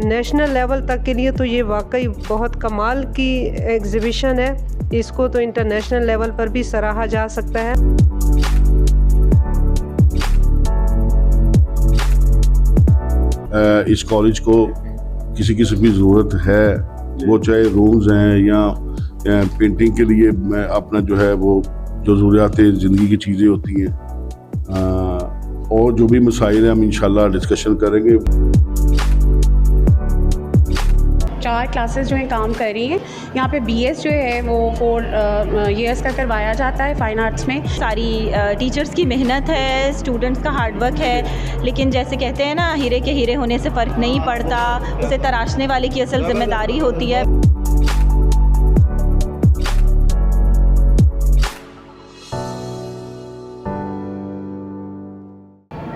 National level तक के लिए तो ये वाकई बहुत कमाल की एग्ज़िबिशन है। इसको तो इंटरनेशनल लेवल पर भी सराहा जा सकता है। इस कॉलेज को किसी किस्म की ज़रूरत है, वो चाहे रूम्स हैं या पेंटिंग के लिए अपना जो है वो जो ज़रूरियात ज़िंदगी की चीज़ें होती हैं, और जो भी मसाइल हैं हम इंशाल्लाह डिस्कशन करेंगे। 4 क्लासेस जो हैं काम कर रही हैं। यहाँ पे बीएस जो है वो 4 ईयर्स का करवाया जाता है फ़ाइन आर्ट्स में। सारी टीचर्स की मेहनत है, स्टूडेंट्स का हार्डवर्क है, लेकिन जैसे कहते हैं ना, हीरे के हीरे होने से फ़र्क नहीं पड़ता, उसे तराशने वाले की असल जिम्मेदारी होती है।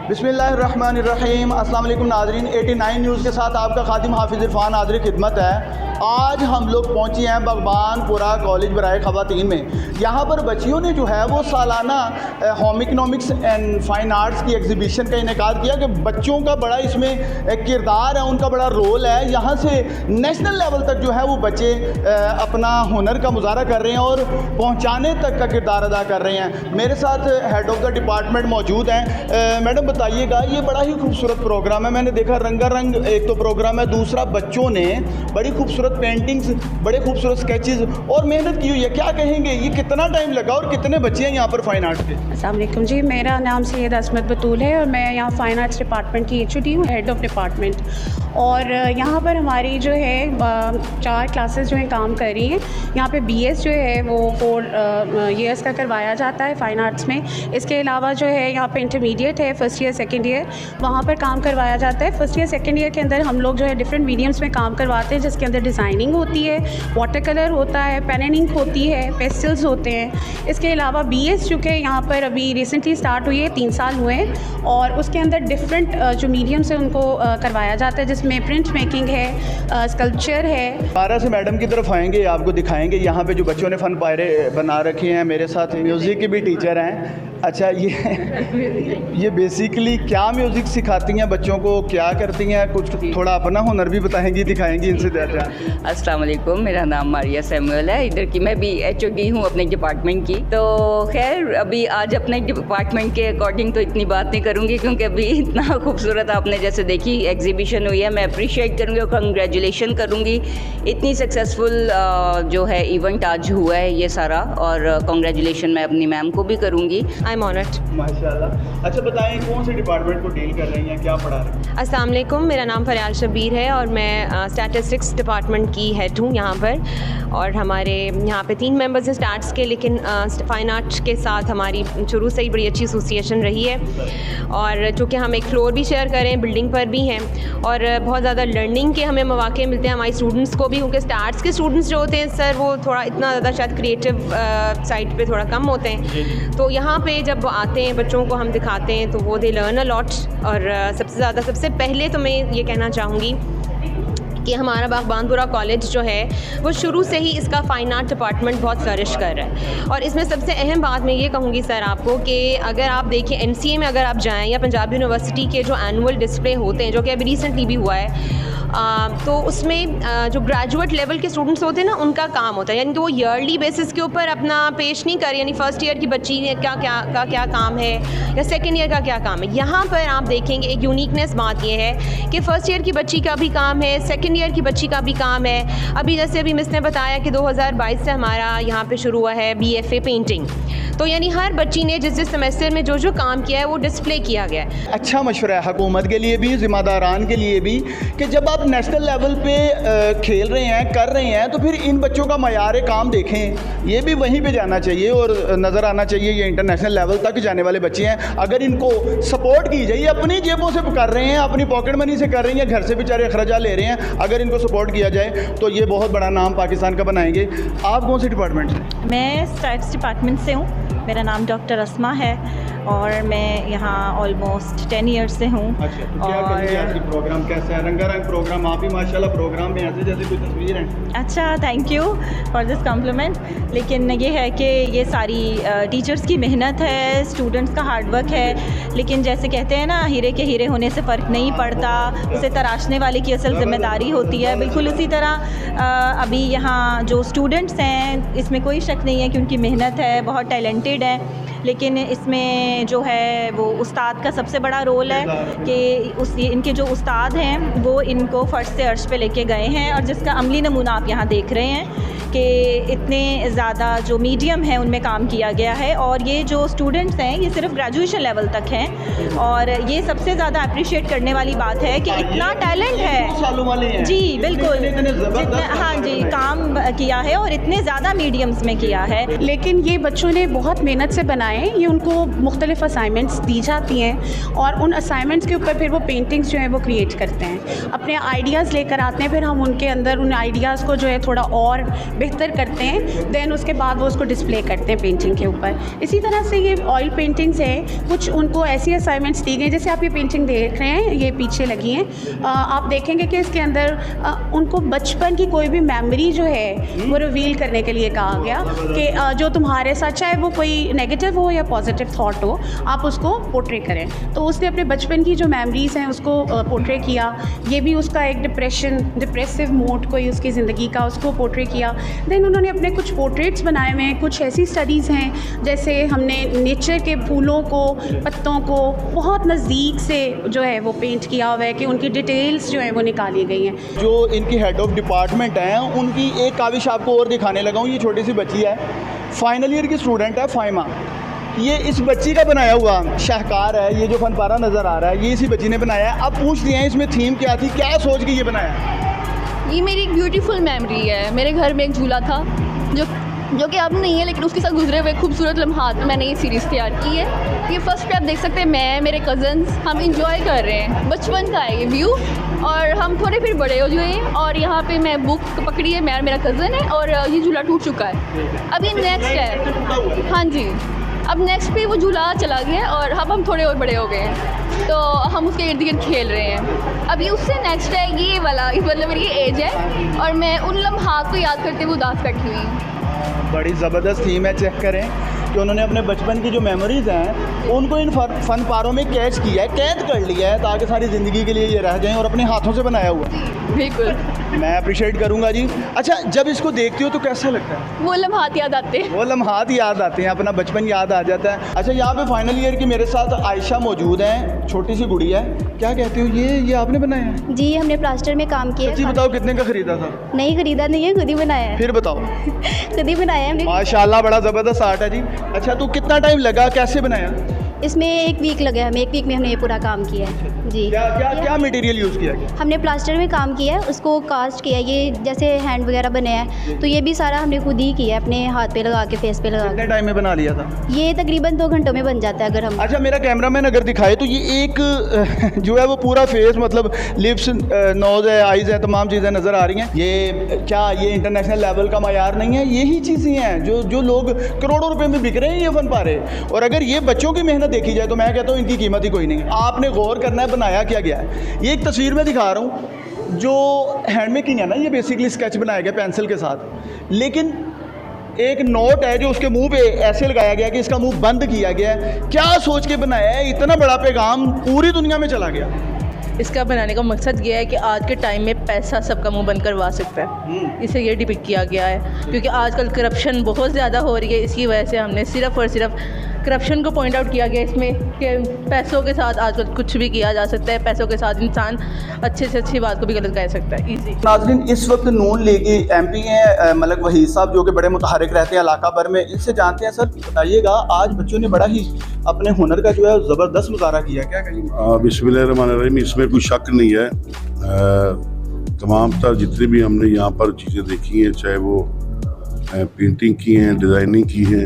बिस्मिल्लाहिर्रहमानिर्रहीम। अस्सलाम वालेकुम नाज़रीन, 89 न्यूज़ के साथ आपका खादिम हाफिज़ इरफान हाज़िर खिदमत है। आज हम लोग पहुँचे हैं भगवानपुरा कॉलेज बराए ख़वातीन में। यहाँ पर बच्चियों ने जो है वो सालाना home economics and fine arts की एग्ज़िबिशन का इनेकाद किया कि बच्चों का बड़ा इसमें एक किरदार है, उनका बड़ा रोल है। यहाँ से नेशनल लेवल तक जो है वो बच्चे अपना हुनर का मुजाहरा कर रहे हैं और पहुँचाने तक का किरदार अदा कर रहे हैं। मेरे साथ हेड ऑफ़ द डिपार्टमेंट मौजूद हैं। मैडम बताइएगा, ये बड़ा ही खूबसूरत प्रोग्राम है। मैंने देखा रंगारंग एक तो प्रोग्राम है, दूसरा बच्चों ने बड़ी खूबसूरत पेंटिंग्स, बड़े खूबसूरत स्केचेस और मेहनत की हुई है। क्या कहेंगे, ये कितना टाइम लगा और कितने बच्चे हैं यहाँ पर फ़ाइन आर्ट्स के? अस्सलाम वालेकुम जी, मेरा नाम सैयद असमत बतूल है और मैं यहाँ फ़ाइन आर्ट्स डिपार्टमेंट की एचओडी हूँ, हेड ऑफ़ डिपार्टमेंट। और यहाँ पर हमारी जो है 4 क्लासेस जो हैं काम कर रही हैं। यहाँ पे बीएस जो है वो 4 ईयर्स का करवाया जाता है फ़ाइन आर्ट्स में। इसके अलावा जो है यहाँ पे इंटरमीडिएट है, फर्स्ट ईयर सेकंड ईयर, वहाँ पर काम करवाया जाता है। फर्स्ट ईयर सेकंड ईयर के अंदर हम लोग जो है डिफरेंट मीडियम्स में काम करवाते हैं, जिसके अंदर डिज़ाइनिंग होती है, वाटर कलर होता है, पेन एंड इंक होती है, पेस्टल्स होते हैं। इसके अलावा बीएस चूँकि यहाँ पर अभी रिसेंटली स्टार्ट हुई है, 3 साल हुए हैं, और उसके अंदर डिफरेंट जो मीडियम्स है उनको करवाया जाता है, जिसमें प्रिंट मेकिंग है, स्कल्पचर है। 12 से मैडम की तरफ आएंगे, आपको दिखाएंगे यहाँ पे जो बच्चों ने फ़न पायरे बना रखे हैं। मेरे साथ म्यूज़िक के भी टीचर हैं। अच्छा, ये बेसिकली क्या म्यूज़िक सिखाती हैं बच्चों को, क्या करती हैं? कुछ थोड़ा अपना हुनर भी बताएंगी, दिखाएंगी इनसे ज़्यादा। अस्सलाम वालेकुम, मेरा नाम मारिया सैमुअल है। इधर की मैं भी एचओडी हूँ अपने डिपार्टमेंट की। तो खैर, अभी आज अपने डिपार्टमेंट के अकॉर्डिंग तो इतनी बात नहीं करूँगी, क्योंकि अभी इतना खूबसूरत आपने जैसे देखी एग्जीबिशन हुई है। मैं अप्रिशिएट करूँगी और कंग्रेचुलेशन करूँगी, इतनी सक्सेसफुल जो है इवेंट आज हुआ है ये सारा, और कंग्रेचुलेशन मैं अपनी मैम को भी करूँगी। I am honoured. माशाल्लाह। अच्छा बताएं, कौन से डिपार्टमेंट को डील कर रही हैं, क्या पढ़ा रही हैं? अस्सलाम वालेकुम, मेरा नाम फरियाल शबीर है और मैं स्टैटिस्टिक्स डिपार्टमेंट की हेड हूँ यहाँ पर। और हमारे यहाँ पे 3 मेंबर्स हैं स्टार्ट्स के, लेकिन फ़ाइन आर्ट्स के साथ हमारी शुरू से ही बड़ी अच्छी एसोसिएशन रही है। और चूँकि हम एक फ्लोर भी शेयर कर रहे हैं, बिल्डिंग पर भी हैं, और बहुत ज़्यादा लर्निंग के हमें मौके मिलते हैं हमारी स्टूडेंट्स को भी, क्योंकि स्टार्ट्स के स्टूडेंट्स जो होते हैं सर, वो थोड़ा इतना ज़्यादा शायद क्रिएटिव साइड पे थोड़ा कम होते हैं। तो यहाँ पे जब वो आते हैं, बच्चों को हम दिखाते हैं, तो वो दे लर्न अ लॉट। और सबसे पहले तो मैं ये कहना चाहूँगी कि हमारा भगवानपुरा कॉलेज जो है वो शुरू से ही इसका फ़ाइन आर्ट डिपार्टमेंट बहुत फ्लरिश कर रहा है। और इसमें सबसे अहम बात मैं ये कहूँगी सर आपको कि अगर आप देखें एनसीए में अगर आप जाएँ या पंजाब यूनिवर्सिटी के जो एनुअल डिस्प्ले होते हैं, जो कि अभी रिसेंटली भी हुआ है, तो उसमें जो ग्रेजुएट लेवल के स्टूडेंट्स होते हैं ना, उनका काम होता है, यानी कि वो ईयरली बेसिस के ऊपर अपना पेश नहीं कर, यानी फर्स्ट ईयर की बच्ची ने क्या काम है या सेकेंड ईयर का क्या काम है। यहाँ पर आप देखेंगे एक यूनिकनेस बात ये है कि फ़र्स्ट ईयर की बच्ची का भी काम है, सेकेंड ईयर की बच्ची का भी काम है। अभी जैसे अभी मिस ने बताया कि 2022 से हमारा यहाँ पे शुरू हुआ है BFA पेंटिंग, तो यानी हर बच्ची ने जिस सेमेस्टर में जो काम किया है वो डिस्प्ले किया गया है। अच्छा मशवरा है हुकूमत के लिए भी, ज़िम्मेदारान के लिए भी, कि जब आप नेशनल लेवल पे खेल रहे हैं, कर रहे हैं, तो फिर इन बच्चों का मयार काम देखें। ये भी वहीं पे जाना चाहिए और नज़र आना चाहिए ये इंटरनेशनल लेवल तक जाने वाले बच्चे हैं। अगर इनको सपोर्ट की जाए, अपनी जेबों से कर रहे हैं, अपनी पॉकेट मनी से कर रही हैं, घर से बेचारे अखराजा ले रहे हैं, अगर इनको सपोर्ट किया जाए तो ये बहुत बड़ा नाम पाकिस्तान का बनाएंगे। आप कौन से डिपार्टमेंट से? मैं स्टैट्स डिपार्टमेंट से हूँ। मेरा नाम डॉक्टर अस्मा है और मैं यहाँ ऑलमोस्ट 10 ईयर्स से हूँ। अच्छा, तो क्या कहेंगे आज के प्रोग्राम कैसा है? रंगारंग प्रोग्राम, आप ही माशाल्लाह प्रोग्राम में ऐसे जैसे कोई तस्वीर है। अच्छा, thank you for this complement. लेकिन ये है कि ये सारी टीचर्स की मेहनत है, स्टूडेंट्स का हार्ड वर्क है। लेकिन जैसे कहते हैं ना, हीरे के हीरे होने से फ़र्क नहीं पड़ता, उसे तराशने वाले की असल ज़िम्मेदारी होती है। बिल्कुल उसी तरह अभी यहाँ जो स्टूडेंट्स हैं, इसमें कोई शक नहीं है कि उनकी मेहनत है, बहुत टैलेंटेड है। लेकिन इसमें जो है वो उस्ताद का सबसे बड़ा रोल है कि इनके जो उस्ताद हैं वो इनको फ़र्श से अर्श पे लेके गए हैं, और जिसका अमली नमूना आप यहाँ देख रहे हैं कि इतने ज़्यादा जो मीडियम है उनमें काम किया गया है। और ये जो स्टूडेंट्स हैं ये सिर्फ ग्रेजुएशन लेवल तक हैं, और ये सबसे ज़्यादा अप्रिशिएट करने वाली बात है कि इतना टैलेंट है। जी बिल्कुल, हाँ जी, काम किया है और इतने ज़्यादा मीडियम्स में किया है। लेकिन ये बच्चों ने बहुत मेहनत से बनाए। ये उनको मुख्तलिफ असाइनमेंट्स दी जाती हैं और उन असाइनमेंट्स के ऊपर फिर वो पेंटिंग्स जो हैं वो क्रिएट करते हैं, अपने आइडियाज़ लेकर आते हैं। फिर हम उनके अंदर उन आइडियाज़ को जो है थोड़ा और बेहतर करते हैं, देन उसके बाद वो उसको डिस्प्ले करते हैं पेंटिंग के ऊपर। इसी तरह से ये ऑयल पेंटिंग्स हैं, कुछ उनको ऐसी असाइनमेंट्स दी गई, जैसे आप ये पेंटिंग देख रहे हैं, ये पीछे लगी हैं। आप देखेंगे कि इसके अंदर उनको बचपन की कोई भी मेमोरी जो है वो रिवील करने के लिए कहा गया कि जो तुम्हारे साथ, चाहे वो कोई नेगेटिव हो या पॉजिटिव थॉट हो, आप उसको पोर्ट्रे करें। तो उसने अपने बचपन की जो मेमोरीज़ हैं उसको पोर्ट्रे किया। ये भी उसका एक डिप्रेसिव मोड कोई उसकी ज़िंदगी का, उसको पोर्ट्रे किया। देन उन्होंने अपने कुछ पोर्ट्रेट्स बनाए हुए हैं। कुछ ऐसी स्टडीज़ हैं जैसे हमने नेचर के फूलों को, पत्तों को बहुत नज़दीक से जो है वो पेंट किया हुआ है कि उनकी डिटेल्स जो है वो निकाली गई हैं। जो इनकी हेड ऑफ डिपार्टमेंट हैं, उनकी एक काविश आपको और दिखाने लगा हूँ। ये छोटी सी बच्ची है, फाइनल ईयर की स्टूडेंट है, फाइमा। ये इस बच्ची का बनाया हुआ शाहकार है। ये जो फन पारा नज़र आ रहा है ये इसी बच्ची ने बनाया है। अब पूछ दिए हैं इसमें थीम क्या थी, क्या सोच के ये बनाया? ये मेरी एक ब्यूटीफुल मेमोरी है। मेरे घर में एक झूला था जो कि अब नहीं है, लेकिन उसके साथ गुजरे हुए खूबसूरत लम्हात में मैंने ये सीरीज़ तैयार की है। ये फर्स्ट पे आप देख सकते हैं, मैं, मेरे कज़न्स, हम इंजॉय कर रहे हैं। बचपन का है ये व्यू, और हम थोड़े फिर बड़े हो गए हैं, और यहाँ पे मैं बुक पकड़ी है, मैं और मेरा कज़न है, और ये झूला टूट चुका है। अभी नेक्स्ट है, हाँ जी, अब नेक्स्ट पे वो झूला चला गया है, और अब हम थोड़े और बड़े हो गए हैं, तो हम उसके इर्द गिर्द खेल रहे हैं। अभी उससे नेक्स्ट है ये वाला, मतलब मेरी ये एज है, और मैं उन लम्हात को याद करते हुए उदास बैठी हुई हूँ। बड़ी ज़बरदस्त थीम है। चेक करें कि उन्होंने अपने बचपन की जो मेमोरीज़ हैं उनको इन फन पारों में कैच किया है, कैद कर लिया है, ताकि सारी ज़िंदगी के लिए ये रह जाएं, और अपने हाथों से बनाया हुआ। बिल्कुल, मैं अप्रिशिएट करूंगा जी। अच्छा, जब इसको देखती हो तो कैसा लगता है? वो लम्हात याद आते हैं। वो लम्हात याद आते हैं, अपना बचपन याद आ जाता है। अच्छा, यहाँ पे फाइनल ईयर की मेरे साथ आयशा मौजूद हैं, छोटी सी गुड़िया है। क्या कहती हो, ये आपने बनाया है? जी, हमने प्लास्टर में काम किया। सच्ची बताओ, कितने का खरीदा था? नहीं खरीदा नहीं है, खुद ही बनाया है। फिर बताओ। खुद ही बनाया है। माशाल्लाह, बड़ा ज़बरदस्त आर्ट है जी। अच्छा, तो कितना टाइम लगा, कैसे बनाया? इसमें 1 वीक लगा हमें। 1 वीक में हमने ये पूरा काम किया है जी। क्या मटेरियल यूज़ किया गया? हमने प्लास्टर में काम किया है, उसको कास्ट किया। ये जैसे हैंड वगैरह बने हैं, तो ये भी सारा हमने खुद ही किया है, अपने हाथ पे लगा के, फेस पे लगा के। कितने टाइम में बना लिया था? ये तकरीबन 2 घंटों में बन जाता है अगर हम। अच्छा, मेरा कैमरामैन अगर दिखाए तो ये एक जो है वो पूरा फेस, मतलब लिप्स, नोज़ है, आइज़ है, तमाम चीज़ें नज़र आ रही हैं। ये इंटरनेशनल लेवल का मयार नहीं है? यही चीज़ें हैं जो लोग करोड़ों रुपए में बिक रहे हैं ये फन पारे। और अगर ये बच्चों की मेहनत देखी जाए तो मैं कहता हूँ इनकी कीमत ही कोई नहीं है। आपने गौर करना है बनाया क्या गया है। ये एक तस्वीर में दिखा रहा हूँ, जो हैंड मेकिंग है ना, ये बेसिकली स्केच बनाया गया पेंसिल के साथ, लेकिन एक नोट है जो उसके मुंह पे ऐसे लगाया गया कि इसका मुंह बंद किया गया है। क्या सोच के बनाया है? इतना बड़ा पैगाम पूरी दुनिया में चला गया। इसका बनाने का मकसद ये है कि आज के टाइम में पैसा सबका मुंह बंद करवा सकता है, इसे ये डिपिक्ट किया गया है। क्योंकि आजकल करप्शन बहुत ज़्यादा हो रही है, इसकी वजह से हमने सिर्फ़ और सिर्फ करप्शन को पॉइंट आउट किया गया इसमें, कि पैसों के साथ आजकल कुछ भी किया जा सकता है। पैसों के साथ इंसान अच्छे से अच्छी बात को भी गलत कह सकता है। ईजी। नाज़रीन, इस वक्त नून लीग MP हैं मलक वहीद साहब, जो कि बड़े मुतहरिक रहते हैं इलाका भर में। इनसे जानते हैं, सर बताइएगा, आज बच्चों ने बड़ा ही अपने हुनर का जो है ज़बरदस्त मुजाहरा किया, क्या कहेंगे? बिस्मिल्लाहिर्रहमानिर्रहीम, इसमें कोई शक नहीं है। तमाम तर जितनी भी हमने यहाँ पर चीज़ें देखी हैं, चाहे वो पेंटिंग की हैं, डिज़ाइनिंग की हैं,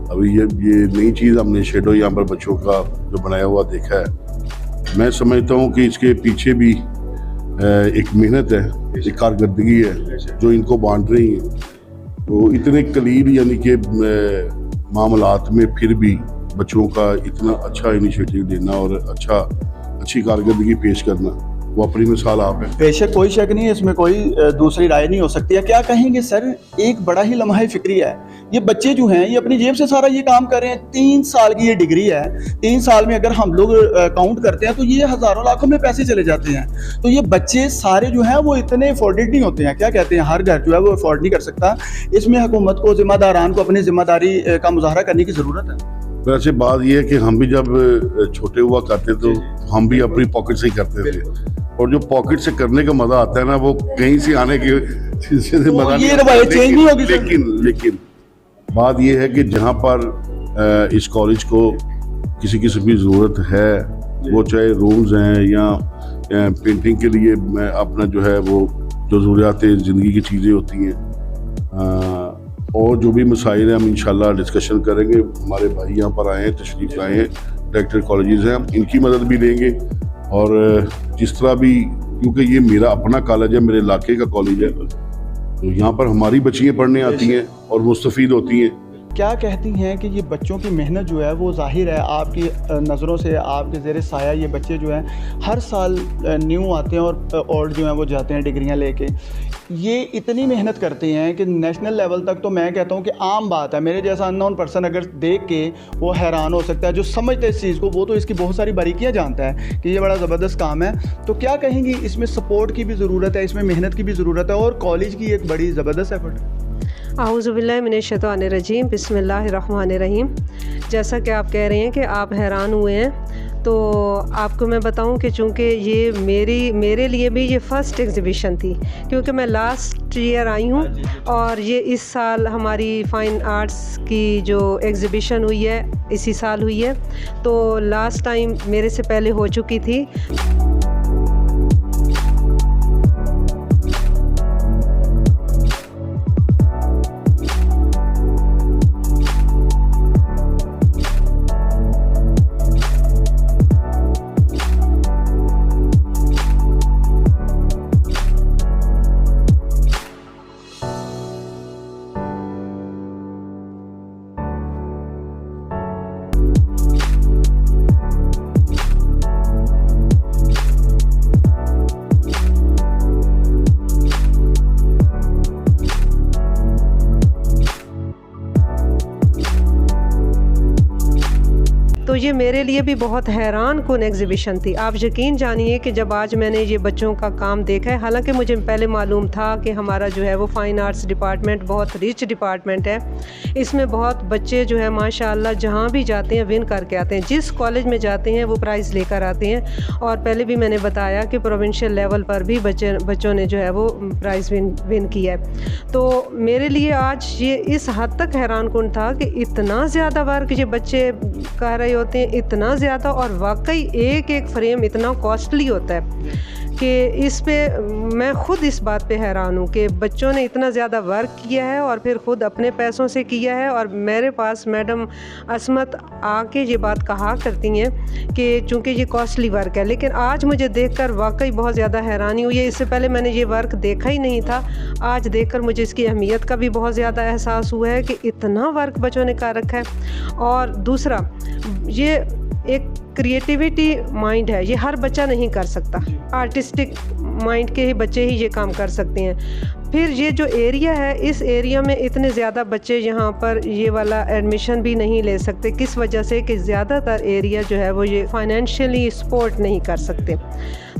अभी ये नई चीज़ हमने शेडो यहाँ पर बच्चों का जो बनाया हुआ देखा है। मैं समझता हूँ कि इसके पीछे भी एक मेहनत है, एक कारकर्दगी है जो इनको बांट रही है। तो इतने कलील यानी कि मामलात में फिर भी बच्चों का इतना अच्छा इनिशिएटिव लेना और अच्छी कारकर्दगी पेश करना, वो अपनी मिसाल आप है। बेशक कोई शक नहीं है, इसमें कोई दूसरी राय नहीं हो सकती है। क्या कहेंगे सर, एक बड़ा ही लम्हा फिक्री है, ये बच्चे जो हैं ये अपनी जेब से सारा ये काम कर रहे हैं। 3 साल की ये डिग्री है, 3 साल में अगर हम लोग काउंट करते हैं तो ये हज़ारों लाखों में पैसे चले जाते हैं। तो ये बच्चे सारे जो हैं वो इतने अफोर्डेड नहीं होते हैं, क्या कहते हैं, हर घर जो है वो अफोर्ड नहीं कर सकता। इसमें हुकूमत को, जिम्मेदारान को अपनी जिम्मेदारी का मुजाहरा करने की ज़रूरत है। वैसे बात ये है कि हम भी जब छोटे हुआ करते तो हम भी अपनी पॉकेट से ही करते थे, और जो पॉकेट से करने का मजा आता है ना, वो कहीं से आने के से मजा ये रवायत चेंज नहीं होगी। लेकिन बात ये है कि जहाँ पर इस कॉलेज को किसी किस्म की ज़रूरत है, वो चाहे रूम्स हैं या पेंटिंग के लिए अपना जो है वो जो ज़रूरियात ज़िंदगी की चीज़ें होती हैं, और जो भी मसाइल हैं हम इंशाल्लाह डिस्कशन करेंगे। हमारे भाई यहाँ पर आए हैं, तशरीफ़ लाए हैं, डायरेक्टर कॉलेजेस हैं, हम इनकी मदद भी लेंगे। और जिस तरह भी, क्योंकि ये मेरा अपना कॉलेज है, मेरे इलाके का कॉलेज है, तो यहाँ पर हमारी बच्चियाँ पढ़ने आती हैं और मुस्तफ़ीद होती हैं। क्या कहती हैं कि ये बच्चों की मेहनत जो है वो ज़ाहिर है आपकी नज़रों से, आपके ज़ेरे साया ये बच्चे जो हैं हर साल न्यू आते हैं और जो हैं वो जाते हैं डिग्रियां लेके। ये इतनी मेहनत करते हैं कि नेशनल लेवल तक, तो मैं कहता हूँ कि आम बात है। मेरे जैसा अननोन पर्सन अगर देख के वो हैरान हो सकता है, जो समझते है इस चीज़ को, वो तो इसकी बहुत सारी बारीकियाँ जानता है कि ये बड़ा ज़बरदस्त काम है। तो क्या कहेंगी, इसमें सपोर्ट की भी ज़रूरत है, इसमें मेहनत की भी ज़रूरत है, और कॉलेज की एक बड़ी ज़बरदस्त एफर्ट है। आऊज़ुबिल्लाहि मिनश्शैतानिर्रजीम, बिस्मिल्लाहिर्रहमानिर्रहीम। जैसा कि आप कह रहे हैं कि आप हैरान हुए हैं, तो आपको मैं बताऊं कि चूँकि ये मेरे लिए भी ये फ़र्स्ट एग्ज़िबिशन थी, क्योंकि मैं लास्ट ईयर आई हूँ और ये इस साल हमारी फ़ाइन आर्ट्स की जो एग्ज़िबिशन हुई है इसी साल हुई है। तो लास्ट टाइम मेरे से पहले हो चुकी थी। तो ये मेरे लिए भी बहुत हैरान कुन एग्ज़िबिशन थी। आप यकीन जानिए कि जब आज मैंने ये बच्चों का काम देखा है, हालांकि मुझे पहले मालूम था कि हमारा जो है वो फ़ाइन आर्ट्स डिपार्टमेंट बहुत रिच डिपार्टमेंट है, इसमें बहुत बच्चे जो है माशाल्लाह जहाँ भी जाते हैं विन करके आते हैं, जिस कॉलेज में जाते हैं वो प्राइज़ लेकर आते हैं। और पहले भी मैंने बताया कि प्रोविंशियल लेवल पर भी बच्चों ने जो है वो प्राइज़ विन किया है। तो मेरे लिए आज ये इस हद तक हैरान कुन था कि इतना ज़्यादा वर्क ये बच्चे कर रहे होते हैं, इतना ज़्यादा, और वाकई एक एक फ्रेम इतना कॉस्टली होता है कि इस पे मैं ख़ुद इस बात पे हैरान हूँ कि बच्चों ने इतना ज़्यादा वर्क किया है और फिर ख़ुद अपने पैसों से किया है। और मेरे पास मैडम असमत आके ये बात कहा करती हैं कि चूँकि ये कॉस्टली वर्क है, लेकिन आज मुझे देखकर वाकई बहुत ज़्यादा हैरानी हुई है। इससे पहले मैंने ये वर्क देखा ही नहीं था, आज देखकर मुझे इसकी अहमियत का भी बहुत ज़्यादा एहसास हुआ है कि इतना वर्क बच्चों ने कर रखा है। और दूसरा, ये एक क्रिएटिविटी माइंड है, ये हर बच्चा नहीं कर सकता, आर्टिस्टिक माइंड के ही बच्चे ही ये काम कर सकते हैं। फिर ये जो एरिया है, इस एरिया में इतने ज़्यादा बच्चे यहाँ पर ये वाला एडमिशन भी नहीं ले सकते, किस वजह से कि ज़्यादातर एरिया जो है वो ये फाइनेंशियली सपोर्ट नहीं कर सकते।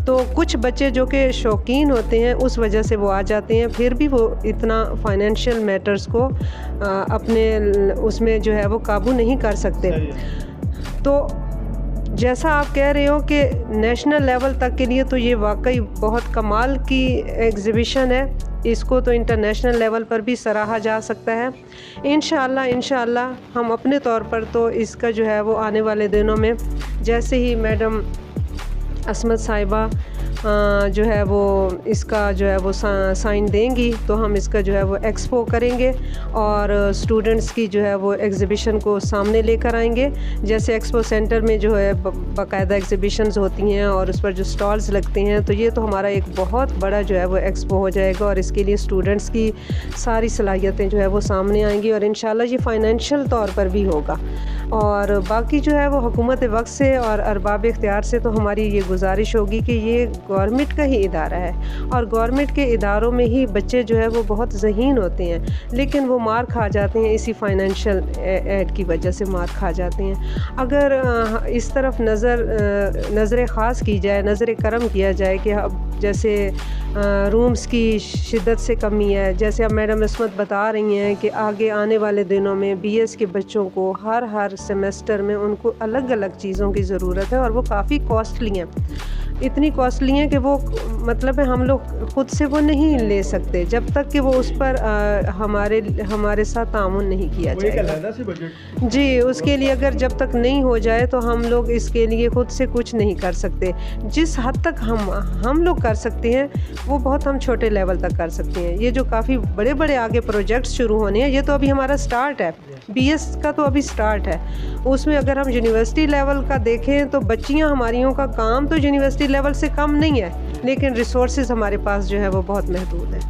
तो कुछ बच्चे जो कि शौकीन होते हैं उस वजह से वो आ जाते हैं, फिर भी वो इतना फाइनेंशियल मैटर्स को अपने उसमें जो है वो काबू नहीं कर सकते। तो जैसा आप कह रहे हो कि नेशनल लेवल तक के लिए तो ये वाकई बहुत कमाल की एग्ज़िबिशन है, इसको तो इंटरनेशनल लेवल पर भी सराहा जा सकता है। इंशाअल्लाह हम अपने तौर पर तो इसका जो है वो आने वाले दिनों में, जैसे ही मैडम असमत साहिबा जो है वो इसका जो है वो साइन देंगी तो हम इसका जो है वो एक्सपो करेंगे और स्टूडेंट्स की जो है वो एग्ज़िबिशन को सामने लेकर आएंगे। जैसे एक्सपो सेंटर में जो है बाकायदा एग्ज़िबिशंस होती हैं और उस पर जो स्टॉल्स लगते हैं, तो ये तो हमारा एक बहुत बड़ा जो है वो एक्सपो हो जाएगा और इसके लिए स्टूडेंट्स की सारी सलाहियतें जो है वो सामने आएंगी और इंशाल्लाह ये फ़ाइनेंशियल तौर पर भी होगा। और बाकी जो है वो हुकूमत वक्त से और अरबाब इख्तियार से तो हमारी ये गुजारिश होगी कि ये गवर्नमेंट का ही इदारा है और गवर्नमेंट के इदारों में ही बच्चे जो है वो बहुत ज़हीन होते हैं, लेकिन वो मार खा जाते हैं इसी फाइनेंशियल एड की वजह से मार खा जाते हैं। अगर इस तरफ नज़र ख़ास की जाए, नज़र करम किया जाए कि अब जैसे रूम्स की शिद्दत से कमी है, जैसे अब मैडम इस्मत बता रही हैं कि आगे आने वाले दिनों में BS के बच्चों को हर सेमेस्टर में उनको अलग अलग चीज़ों की ज़रूरत है और वो काफ़ी कॉस्टली हैं, इतनी कॉस्टली हैं कि वो मतलब है हम लोग ख़ुद से वो नहीं ले सकते जब तक कि वो उस पर हमारे साथ ताउन नहीं किया जाए। जी, उसके लिए अगर जब तक नहीं हो जाए तो हम लोग इसके लिए ख़ुद से कुछ नहीं कर सकते। जिस हद तक हम लोग कर सकते हैं वो बहुत हम छोटे लेवल तक कर सकते हैं। ये जो काफ़ी बड़े बड़े आगे प्रोजेक्ट्स शुरू होने हैं, ये तो अभी हमारा स्टार्ट है, BS का तो अभी स्टार्ट है। उसमें अगर हम यूनिवर्सिटी लेवल का देखें तो बच्चियां हमारियों का काम तो यूनिवर्सिटी लेवल से कम नहीं है, लेकिन रिसोर्सेज हमारे पास जो है वो बहुत महदूद है।